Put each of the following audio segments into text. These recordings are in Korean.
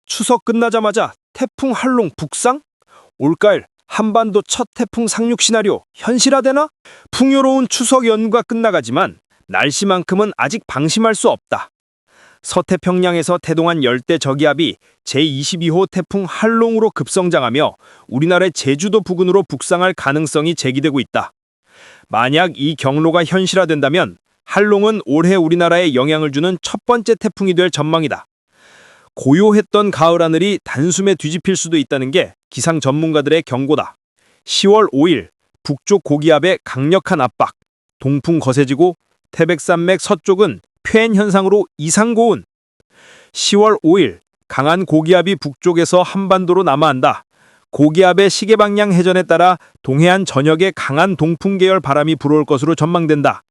추석 끝나자마자 태풍 한롱 북상? 올가을 한반도 첫 태풍 상륙 시나리오 현실화되나? 풍요로운 추석 연휴가 끝나가지만 날씨만큼은 아직 방심할 수 없다. 서태평양에서 태동한 열대 저기압이 제22호 태풍 한롱으로 급성장하며 우리나라의 제주도 부근으로 북상할 가능성이 제기되고 있다. 만약 이 경로가 현실화된다면 한롱은 올해 우리나라에 영향을 주는 첫 번째 태풍이 될 전망이다. 고요했던 가을 하늘이 단숨에 뒤집힐 수도 있다는 게 기상 전문가들의 경고다. 10월 5일 북쪽 고기압의 강력한 압박, 동풍 거세지고 태백산맥 서쪽은 폐엔 현상으로 이상고온. 10월 5일 강한 고기압이 북쪽에서 한반도로 남하한다. 고기압의 시계방향 회전에 따라 동해안 전역에 강한 동풍 계열 바람이 불어올 것으로 전망된다.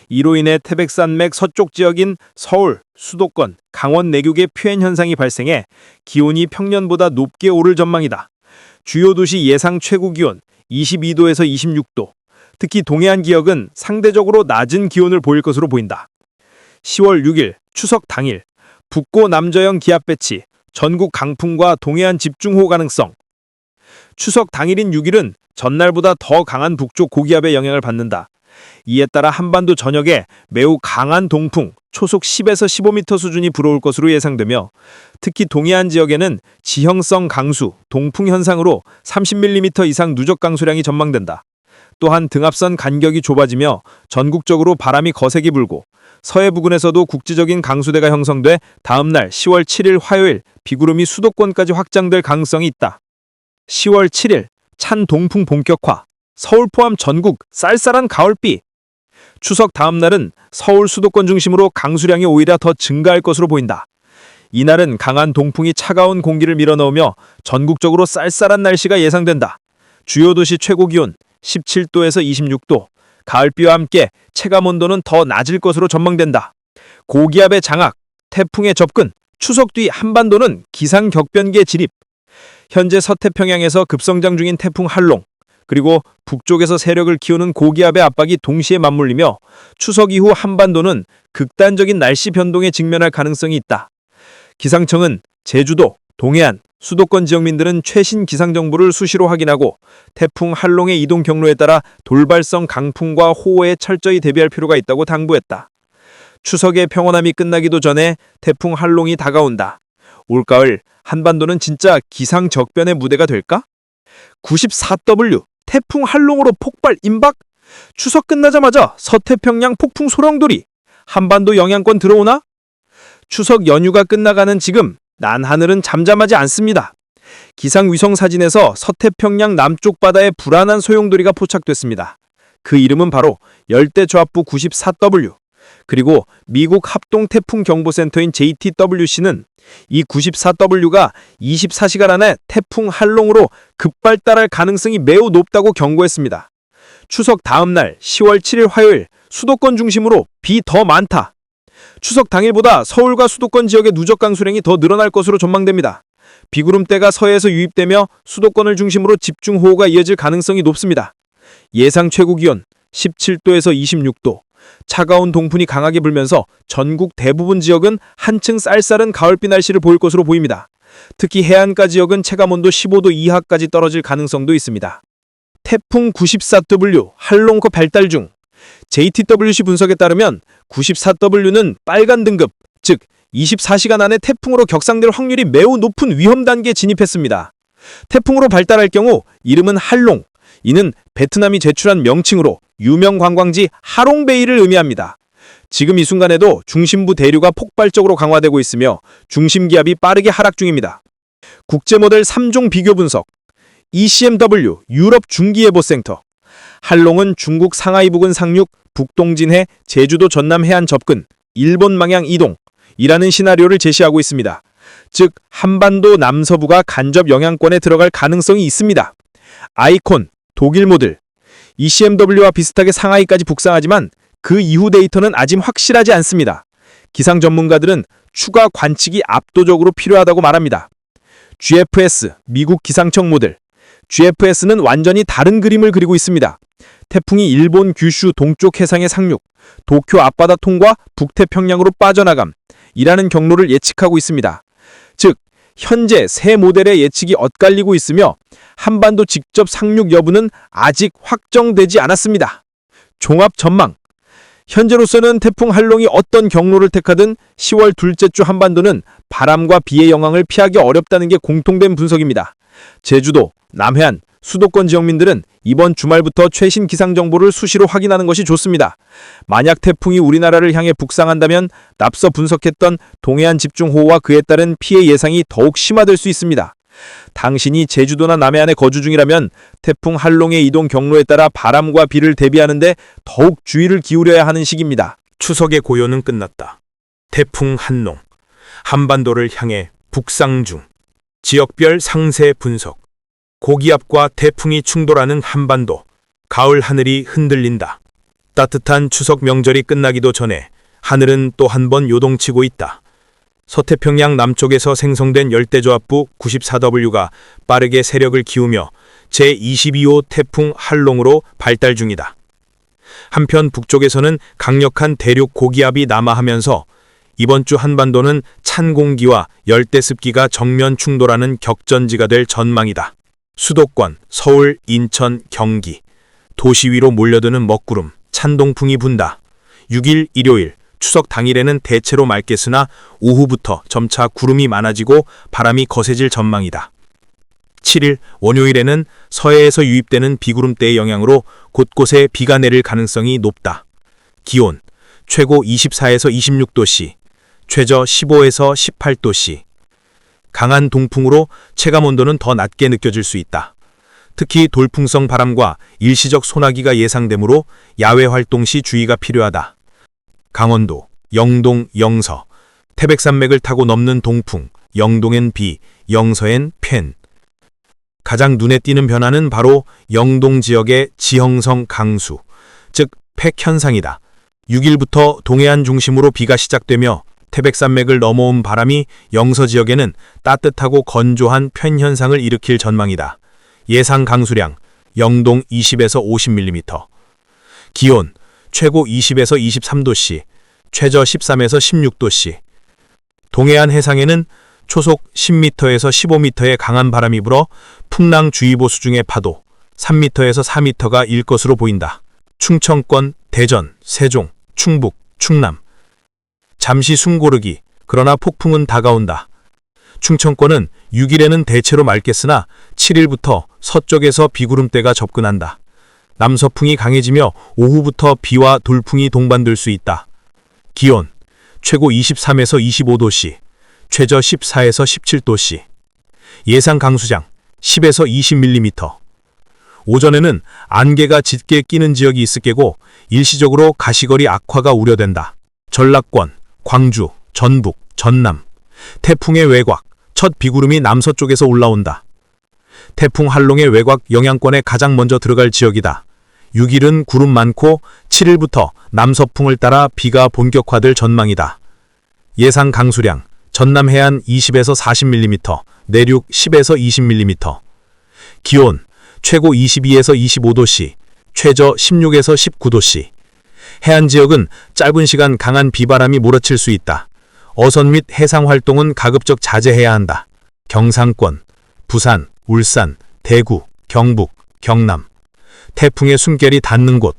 이로 인해 태백산맥 서쪽 지역인 서울, 수도권, 강원 내륙의 폐엔 현상이 발생해 기온이 평년보다 높게 오를 전망이다. 주요 도시 예상 최고 기온 22도에서 26도, 특히 동해안 지역은 상대적으로 낮은 기온을 보일 것으로 보인다. 10월 6일 추석 당일 북고 남저형 기압 배치, 전국 강풍과 동해안 집중호우 가능성. 추석 당일인 6일은 전날보다 더 강한 북쪽 고기압의 영향을 받는다. 이에 따라 한반도 전역에 매우 강한 동풍, 초속 10에서 15m 수준이 불어올 것으로 예상되며 특히 동해안 지역에는 지형성 강수, 동풍 현상으로 30mm 이상 누적 강수량이 전망된다. 또한 등압선 간격이 좁아지며 전국적으로 바람이 거세게 불고 서해 부근에서도 국지적인 강수대가 형성돼 다음날 10월 7일 화요일 비구름이 수도권까지 확장될 가능성이 있다. 10월 7일 찬 동풍 본격화, 서울 포함 전국 쌀쌀한 가을비. 추석 다음 날은 서울 수도권 중심으로 강수량이 오히려 더 증가할 것으로 보인다. 이날은 강한 동풍이 차가운 공기를 밀어넣으며 전국적으로 쌀쌀한 날씨가 예상된다. 주요 도시 최고 기온 17도에서 26도, 가을비와 함께 체감온도는 더 낮을 것으로 전망된다. 고기압의 장악, 태풍의 접근, 추석 뒤 한반도는 기상격변기의 진입. 현재 서태평양에서 급성장 중인 태풍 한롱, 그리고 북쪽에서 세력을 키우는 고기압의 압박이 동시에 맞물리며 추석 이후 한반도는 극단적인 날씨 변동에 직면할 가능성이 있다. 기상청은 제주도, 동해안, 수도권 지역민들은 최신 기상정보를 수시로 확인하고 태풍 한롱의 이동 경로에 따라 돌발성 강풍과 호우에 철저히 대비할 필요가 있다고 당부했다. 추석의 평온함이 끝나기도 전에 태풍 한롱이 다가온다. 올가을 한반도는 진짜 기상적변의 무대가 될까? 94W 태풍 한롱으로 폭발 임박? 추석 끝나자마자 서태평양 폭풍 소령돌이 한반도 영향권 들어오나? 추석 연휴가 끝나가는 지금 난하늘은 잠잠하지 않습니다. 기상위성 사진에서 서태평양 남쪽 바다에 불안한 소용돌이가 포착됐습니다. 그 이름은 바로 열대저압부 94W. 그리고 미국 합동태풍경보센터인 JTWC는 이 94W가 24시간 안에 태풍 한롱으로 급발달할 가능성이 매우 높다고 경고했습니다. 추석 다음 날 10월 7일 화요일 수도권 중심으로 비 더 많다. 추석 당일보다 서울과 수도권 지역의 누적 강수량이 더 늘어날 것으로 전망됩니다. 비구름대가 서해에서 유입되며 수도권을 중심으로 집중호우가 이어질 가능성이 높습니다. 예상 최고 기온 17도에서 26도, 차가운 동풍이 강하게 불면서 전국 대부분 지역은 한층 쌀쌀한 가을비 날씨를 보일 것으로 보입니다. 특히 해안가 지역은 체감온도 15도 이하까지 떨어질 가능성도 있습니다. 태풍 94W 한롱커 발달 중. JTWC 분석에 따르면 94W는 빨간 등급, 즉 24시간 안에 태풍으로 격상될 확률이 매우 높은 위험 단계에 진입했습니다. 태풍으로 발달할 경우 이름은 한롱, 이는 베트남이 제출한 명칭으로 유명 관광지 하롱베이를 의미합니다. 지금 이 순간에도 중심부 대류가 폭발적으로 강화되고 있으며 중심기압이 빠르게 하락 중입니다. 국제모델 3종 비교 분석 ECMW 유럽 중기예보센터. 한롱은 중국 상하이 부근 상륙, 북동진해, 제주도 전남 해안 접근, 일본 방향 이동 이라는 시나리오를 제시하고 있습니다. 즉 한반도 남서부가 간접 영향권에 들어갈 가능성이 있습니다. 아이콘, 독일 모델. ECMW와 비슷하게 상하이까지 북상하지만 그 이후 데이터는 아직 확실하지 않습니다. 기상 전문가들은 추가 관측이 압도적으로 필요하다고 말합니다. GFS, 미국 기상청 모델. GFS는 완전히 다른 그림을 그리고 있습니다. 태풍이 일본 규슈 동쪽 해상에 상륙, 도쿄 앞바다 통과 북태평양으로 빠져나감, 이라는 경로를 예측하고 있습니다. 즉, 현재 새 모델의 예측이 엇갈리고 있으며 한반도 직접 상륙 여부는 아직 확정되지 않았습니다. 종합 전망. 현재로서는 태풍 한롱이 어떤 경로를 택하든 10월 둘째 주 한반도는 바람과 비의 영향을 피하기 어렵다는 게 공통된 분석입니다. 제주도, 남해안, 수도권 지역민들은 이번 주말부터 최신 기상 정보를 수시로 확인하는 것이 좋습니다. 만약 태풍이 우리나라를 향해 북상한다면 앞서 분석했던 동해안 집중호우와 그에 따른 피해 예상이 더욱 심화될 수 있습니다. 당신이 제주도나 남해안에 거주 중이라면 태풍 한롱의 이동 경로에 따라 바람과 비를 대비하는데 더욱 주의를 기울여야 하는 시기입니다. 추석의 고요는 끝났다. 태풍 한롱, 한반도를 향해 북상 중. 지역별 상세 분석. 고기압과 태풍이 충돌하는 한반도. 가을 하늘이 흔들린다. 따뜻한 추석 명절이 끝나기도 전에 하늘은 또 한 번 요동치고 있다. 서태평양 남쪽에서 생성된 열대저압부 94W가 빠르게 세력을 기우며 제22호 태풍 한롱으로 발달 중이다. 한편 북쪽에서는 강력한 대륙 고기압이 남하하면서 이번 주 한반도는 찬 공기와 열대습기가 정면 충돌하는 격전지가 될 전망이다. 수도권, 서울, 인천, 경기. 도시 위로 몰려드는 먹구름, 찬 동풍이 분다. 6일 일요일, 추석 당일에는 대체로 맑겠으나 오후부터 점차 구름이 많아지고 바람이 거세질 전망이다. 7일 월요일에는 서해에서 유입되는 비구름대의 영향으로 곳곳에 비가 내릴 가능성이 높다. 기온 최고 24에서 26도씨, 최저 15에서 18도씨. 강한 동풍으로 체감온도는 더 낮게 느껴질 수 있다. 특히 돌풍성 바람과 일시적 소나기가 예상되므로 야외 활동 시 주의가 필요하다. 강원도, 영동, 영서, 태백산맥을 타고 넘는 동풍, 영동엔 비, 영서엔 펜. 가장 눈에 띄는 변화는 바로 영동 지역의 지형성 강수, 즉 팩현상이다. 6일부터 동해안 중심으로 비가 시작되며 태백산맥을 넘어온 바람이 영서 지역에는 따뜻하고 건조한 펜현상을 일으킬 전망이다. 예상 강수량, 영동 20에서 50mm. 기온, 최고 20에서 23도씨, 최저 13에서 16도씨. 동해안 해상에는 초속 10m에서 15m의 강한 바람이 불어 풍랑주의보 수중의 파도 3m에서 4m가 일 것으로 보인다. 충청권, 대전, 세종, 충북, 충남. 잠시 숨 고르기, 그러나 폭풍은 다가온다. 충청권은 6일에는 대체로 맑겠으나 7일부터 서쪽에서 비구름대가 접근한다. 남서풍이 강해지며 오후부터 비와 돌풍이 동반될 수 있다. 기온, 최고 23에서 25도씨, 최저 14에서 17도씨. 예상 강수량, 10에서 20mm. 오전에는 안개가 짙게 끼는 지역이 있을 게고 일시적으로 가시거리 악화가 우려된다. 전라권, 광주, 전북, 전남. 태풍의 외곽, 첫 비구름이 남서쪽에서 올라온다. 태풍 한롱의 외곽 영향권에 가장 먼저 들어갈 지역이다. 6일은 구름 많고 7일부터 남서풍을 따라 비가 본격화될 전망이다. 예상 강수량, 전남 해안 20에서 40mm, 내륙 10에서 20mm. 기온, 최고 22에서 25도씨, 최저 16에서 19도씨. 해안 지역은 짧은 시간 강한 비바람이 몰아칠 수 있다. 어선 및 해상 활동은 가급적 자제해야 한다. 경상권, 부산, 울산, 대구, 경북, 경남. 태풍의 숨결이 닿는 곳.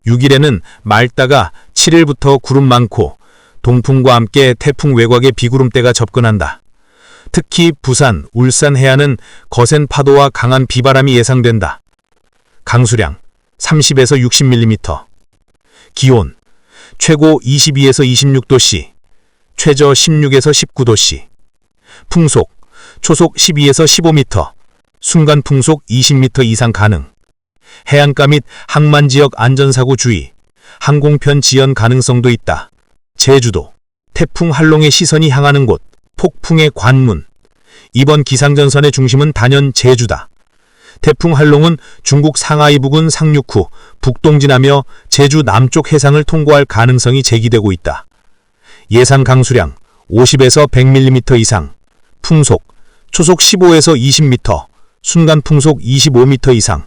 6일에는 맑다가 7일부터 구름 많고 동풍과 함께 태풍 외곽에 비구름대가 접근한다. 특히 부산, 울산 해안은 거센 파도와 강한 비바람이 예상된다. 강수량 30에서 60mm. 기온 최고 22에서 26도씨, 최저 16에서 19도씨. 풍속 초속 12에서 15m, 순간 풍속 20m 이상 가능. 해안가 및 항만 지역 안전사고 주의, 항공편 지연 가능성도 있다. 제주도, 태풍 한롱의 시선이 향하는 곳, 폭풍의 관문. 이번 기상전선의 중심은 단연 제주다. 태풍 한롱은 중국 상하이 부근 상륙 후 북동진하며 제주 남쪽 해상을 통과할 가능성이 제기되고 있다. 예상 강수량 50에서 100mm 이상, 풍속 초속 15에서 20m, 순간 풍속 25m 이상.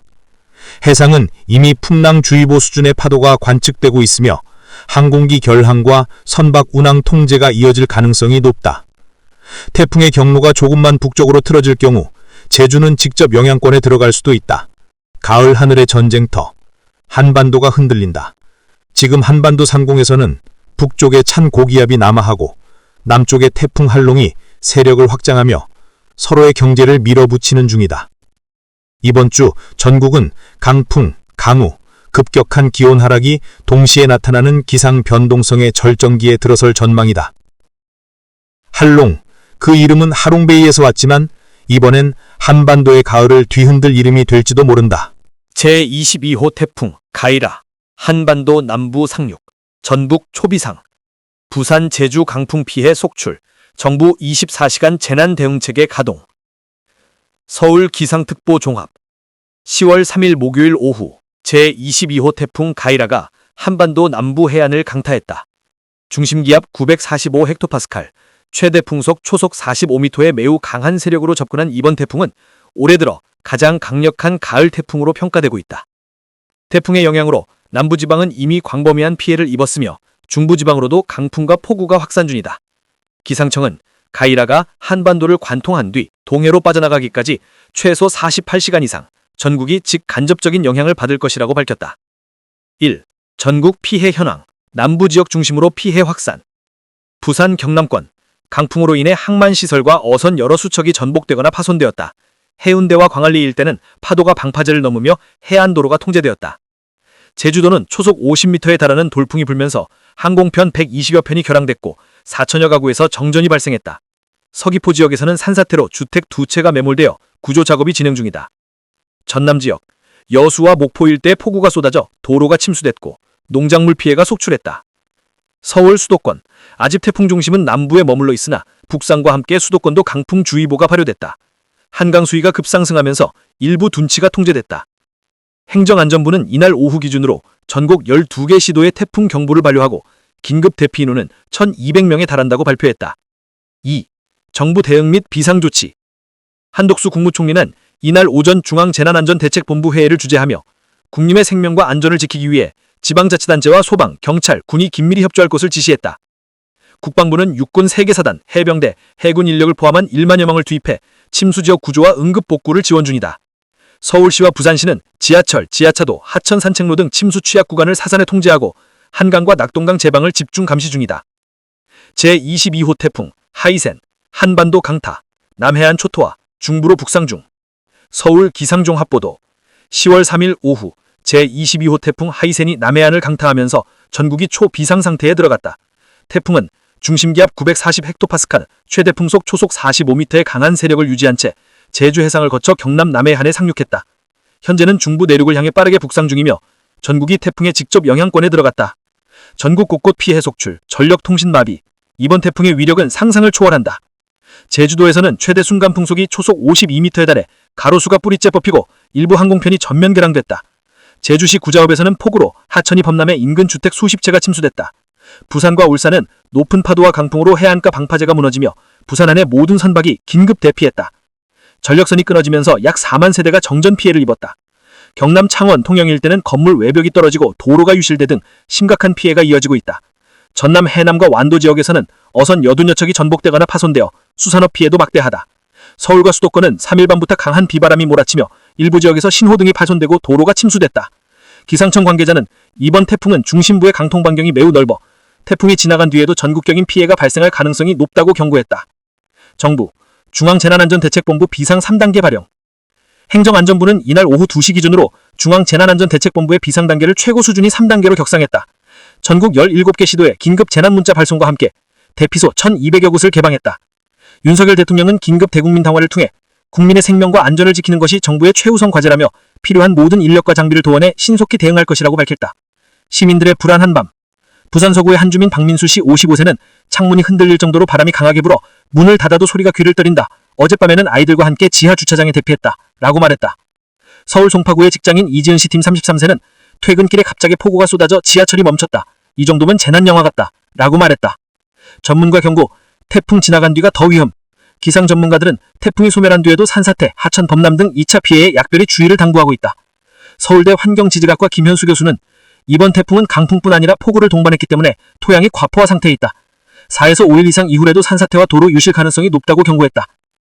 해상은 이미 풍랑주의보 수준의 파도가 관측되고 있으며 항공기 결항과 선박 운항 통제가 이어질 가능성이 높다. 태풍의 경로가 조금만 북쪽으로 틀어질 경우 제주는 직접 영향권에 들어갈 수도 있다. 가을 하늘의 전쟁터. 한반도가 흔들린다. 지금 한반도 상공에서는 북쪽에 찬 고기압이 남하하고 남쪽의 태풍 한롱이 세력을 확장하며 서로의 경제를 밀어붙이는 중이다. 이번 주 전국은 강풍, 강우, 급격한 기온 하락이 동시에 나타나는 기상 변동성의 절정기에 들어설 전망이다. 한롱, 그 이름은 하롱베이에서 왔지만 이번엔 한반도의 가을을 뒤흔들 이름이 될지도 모른다. 제22호 태풍 가이라, 한반도 남부 상륙, 전북 초비상, 부산 제주 강풍 피해 속출, 정부 24시간 재난 대응체계 가동. 서울 기상특보 종합. 10월 3일 목요일 오후 제22호 태풍 가이라가 한반도 남부 해안을 강타했다. 중심기압 945헥토파스칼, 최대 풍속 초속 45m의 매우 강한 세력으로 접근한 이번 태풍은 올해 들어 가장 강력한 가을 태풍으로 평가되고 있다. 태풍의 영향으로 남부지방은 이미 광범위한 피해를 입었으며 중부지방으로도 강풍과 폭우가 확산 중이다. 기상청은 가이라가 한반도를 관통한 뒤 동해로 빠져나가기까지 최소 48시간 이상 전국이 직간접적인 영향을 받을 것이라고 밝혔다. 1. 전국 피해 현황. 남부지역 중심으로 피해 확산. 부산 경남권. 강풍으로 인해 항만시설과 어선 여러 수척이 전복되거나 파손되었다. 해운대와 광안리 일대는 파도가 방파제를 넘으며 해안도로가 통제되었다. 제주도는 초속 50m에 달하는 돌풍이 불면서 항공편 120여 편이 결항됐고 4천여 가구에서 정전이 발생했다. 서귀포 지역에서는 산사태로 주택 2채가 매몰되어 구조 작업이 진행 중이다. 전남 지역, 여수와 목포 일대에 폭우가 쏟아져 도로가 침수됐고 농작물 피해가 속출했다. 서울 수도권, 아직 태풍 중심은 남부에 머물러 있으나 북상과 함께 수도권도 강풍주의보가 발효됐다. 한강 수위가 급상승하면서 일부 둔치가 통제됐다. 행정안전부는 이날 오후 기준으로 전국 12개 시도에 태풍 경보를 발효하고 긴급 대피 인원은 1,200명에 달한다고 발표했다. 2. 정부 대응 및 비상조치. 한덕수 국무총리는 이날 오전 중앙재난안전대책본부 회의를 주재하며 국민의 생명과 안전을 지키기 위해 지방자치단체와 소방, 경찰, 군이 긴밀히 협조할 것을 지시했다. 국방부는 육군 3개 사단, 해병대, 해군 인력을 포함한 1만여 명을 투입해 침수지역 구조와 응급복구를 지원 중이다. 서울시와 부산시는 지하철, 지하차도, 하천 산책로 등 침수 취약 구간을 사전에 통제하고 한강과 낙동강 제방을 집중 감시 중이다. 제22호 태풍 하이센, 한반도 강타, 남해안 초토화, 중부로 북상 중. 서울 기상종합보도. 10월 3일 오후 제22호 태풍 하이센이 남해안을 강타하면서 전국이 초비상 상태에 들어갔다. 태풍은 중심기압 940헥토파스칼, 최대 풍속 초속 45m의 강한 세력을 유지한 채 제주 해상을 거쳐 경남 남해안에 상륙했다. 현재는 중부 내륙을 향해 빠르게 북상 중이며 전국이 태풍의 직접 영향권에 들어갔다. 전국 곳곳 피해 속출, 전력통신 마비. 이번 태풍의 위력은 상상을 초월한다. 제주도에서는 최대 순간 풍속이 초속 52m에 달해 가로수가 뿌리째 뽑히고 일부 항공편이 전면 결항됐다. 제주시 구자읍에서는 폭우로 하천이 범람해 인근 주택 수십 채가 침수됐다. 부산과 울산은 높은 파도와 강풍으로 해안가 방파제가 무너지며 부산 안의 모든 선박이 긴급 대피했다. 전력선이 끊어지면서 약 4만 세대가 정전 피해를 입었다. 경남 창원, 통영 일대는 건물 외벽이 떨어지고 도로가 유실돼 등 심각한 피해가 이어지고 있다. 전남 해남과 완도 지역에서는 어선 여둔여 척이 전복되거나 파손되어 수산업 피해도 막대하다. 서울과 수도권은 3일 밤부터 강한 비바람이 몰아치며 일부 지역에서 신호등이 파손되고 도로가 침수됐다. 기상청 관계자는 이번 태풍은 중심부의 강통 반경이 매우 넓어 태풍이 지나간 뒤에도 전국적인 피해가 발생할 가능성이 높다고 경고했다. 정부, 중앙재난안전대책본부 비상 3단계 발령. 행정안전부는 이날 오후 2시 기준으로 중앙재난안전대책본부의 비상단계를 최고 수준이 3단계로 격상했다. 전국 17개 시도에 긴급 재난문자 발송과 함께 대피소 1,200여 곳을 개방했다. 윤석열 대통령은 긴급 대국민 당화를 통해 국민의 생명과 안전을 지키는 것이 정부의 최우선 과제라며 필요한 모든 인력과 장비를 동원해 신속히 대응할 것이라고 밝혔다. 시민들의 불안한 밤. 부산 서구의 한주민 박민수 씨 55세는 창문이 흔들릴 정도로 바람이 강하게 불어 문을 닫아도 소리가 귀를 떨린다. 어젯밤에는 아이들과 함께 지하 주차장에 대피했다. 라고 말했다. 서울 송파구의 직장인 이지은 씨 팀 33세는 퇴근길에 갑자기 폭우가 쏟아져 지하철이 멈췄다. 이 정도면 재난영화 같다. 라고 말했다. 전문가 경고, 태풍 지나간 뒤가 더 위험. 기상 전문가들은 태풍이 소멸한 뒤에도 산사태, 하천 범람 등 2차 피해에 약별히 주의를 당부하고 있다. 서울대 환경지질학과 김현수 교수는 이번 태풍은 강풍뿐 아니라 폭우를 동반했기 때문에 토양이 과포화 상태에 있다. 4에서 5일 이상 이후에도 산사태와 도로 유실 가능성이 높다고 경고했다.